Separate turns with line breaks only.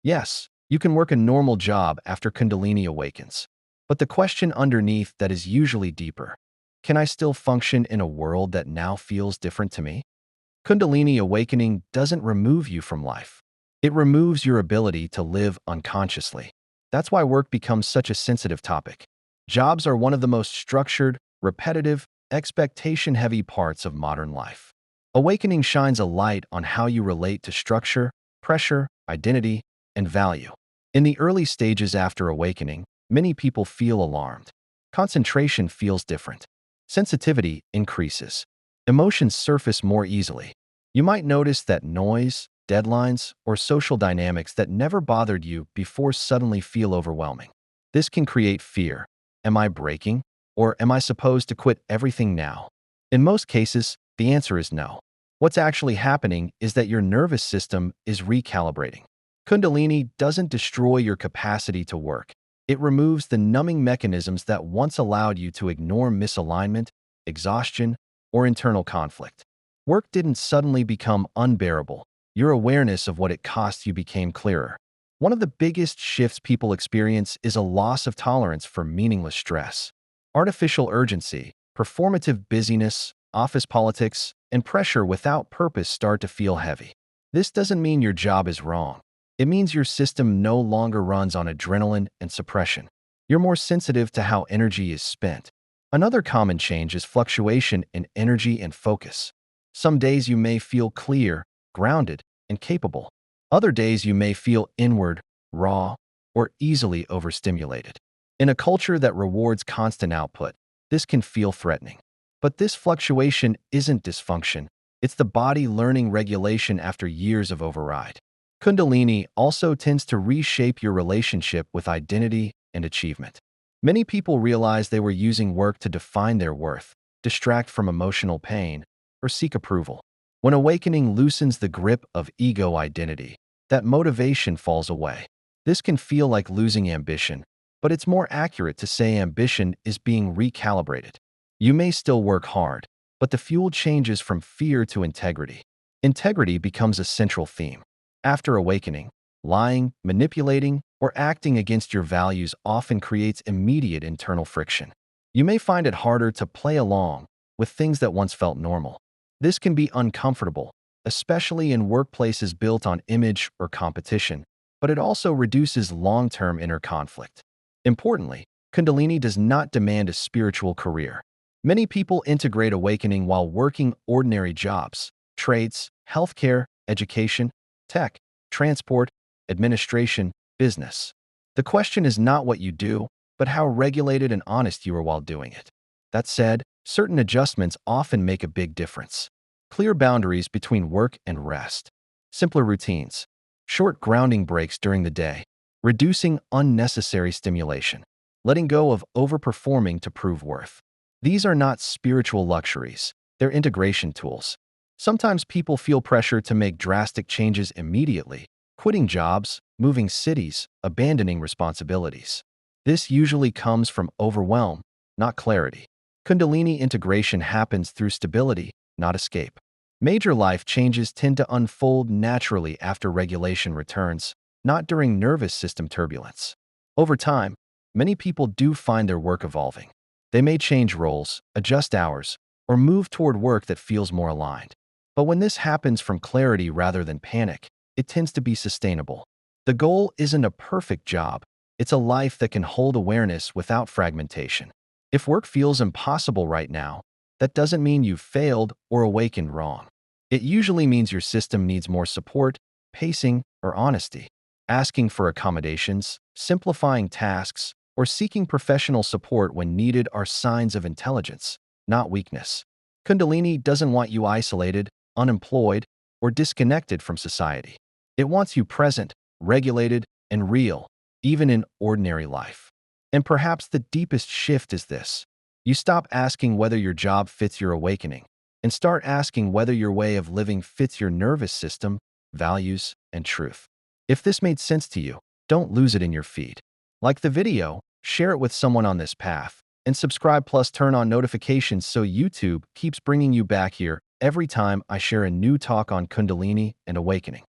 Yes, you can work a normal job after Kundalini awakens. But the question underneath that is usually deeper: can I still function in a world that now feels different to me? Kundalini awakening doesn't remove you from life. It removes your ability to live unconsciously. That's why work becomes such a sensitive topic. Jobs are one of the most structured, repetitive, expectation-heavy parts of modern life. Awakening shines a light on how you relate to structure, pressure, identity, and value. In the early stages after awakening, many people feel alarmed. Concentration feels different. Sensitivity increases. Emotions surface more easily. You might notice that noise, deadlines, or social dynamics that never bothered you before suddenly feel overwhelming. This can create fear. Am I breaking? Or am I supposed to quit everything now? In most cases, the answer is no. What's actually happening is that your nervous system is recalibrating. Kundalini doesn't destroy your capacity to work. It removes the numbing mechanisms that once allowed you to ignore misalignment, exhaustion, or internal conflict. Work didn't suddenly become unbearable. Your awareness of what it costs you became clearer. One of the biggest shifts people experience is a loss of tolerance for meaningless stress. Artificial urgency, performative busyness, office politics, and pressure without purpose start to feel heavy. This doesn't mean your job is wrong. It means your system no longer runs on adrenaline and suppression. You're more sensitive to how energy is spent. Another common change is fluctuation in energy and focus. Some days you may feel clear, grounded, and capable. Other days you may feel inward, raw, or easily overstimulated. In a culture that rewards constant output, this can feel threatening. But this fluctuation isn't dysfunction. It's the body learning regulation after years of override. Kundalini also tends to reshape your relationship with identity and achievement. Many people realize they were using work to define their worth, distract from emotional pain, or seek approval. When awakening loosens the grip of ego identity, that motivation falls away. This can feel like losing ambition, but it's more accurate to say ambition is being recalibrated. You may still work hard, but the fuel changes from fear to integrity. Integrity becomes a central theme. After awakening, lying, manipulating, or acting against your values often creates immediate internal friction. You may find it harder to play along with things that once felt normal. This can be uncomfortable, especially in workplaces built on image or competition, but it also reduces long-term inner conflict. Importantly, Kundalini does not demand a spiritual career. Many people integrate awakening while working ordinary jobs, trades, healthcare, education, tech, transport, administration, business. The question is not what you do, but how regulated and honest you are while doing it. That said, certain adjustments often make a big difference. Clear boundaries between work and rest. Simpler routines. Short grounding breaks during the day. Reducing unnecessary stimulation. Letting go of overperforming to prove worth. These are not spiritual luxuries. They're integration tools. Sometimes people feel pressure to make drastic changes immediately, quitting jobs, moving cities, abandoning responsibilities. This usually comes from overwhelm, not clarity. Kundalini integration happens through stability, not escape. Major life changes tend to unfold naturally after regulation returns, not during nervous system turbulence. Over time, many people do find their work evolving. They may change roles, adjust hours, or move toward work that feels more aligned. But when this happens from clarity rather than panic, it tends to be sustainable. The goal isn't a perfect job. It's a life that can hold awareness without fragmentation. If work feels impossible right now, that doesn't mean you've failed or awakened wrong. It usually means your system needs more support, pacing, or honesty. Asking for accommodations, simplifying tasks, or seeking professional support when needed are signs of intelligence, not weakness. Kundalini doesn't want you isolated, unemployed, or disconnected from society. It wants you present, regulated, and real, even in ordinary life. And perhaps the deepest shift is this: you stop asking whether your job fits your awakening, and start asking whether your way of living fits your nervous system, values, and truth. If this made sense to you, don't lose it in your feed. Like the video, share it with someone on this path, and subscribe plus turn on notifications so YouTube keeps bringing you back here every time I share a new talk on Kundalini and awakening.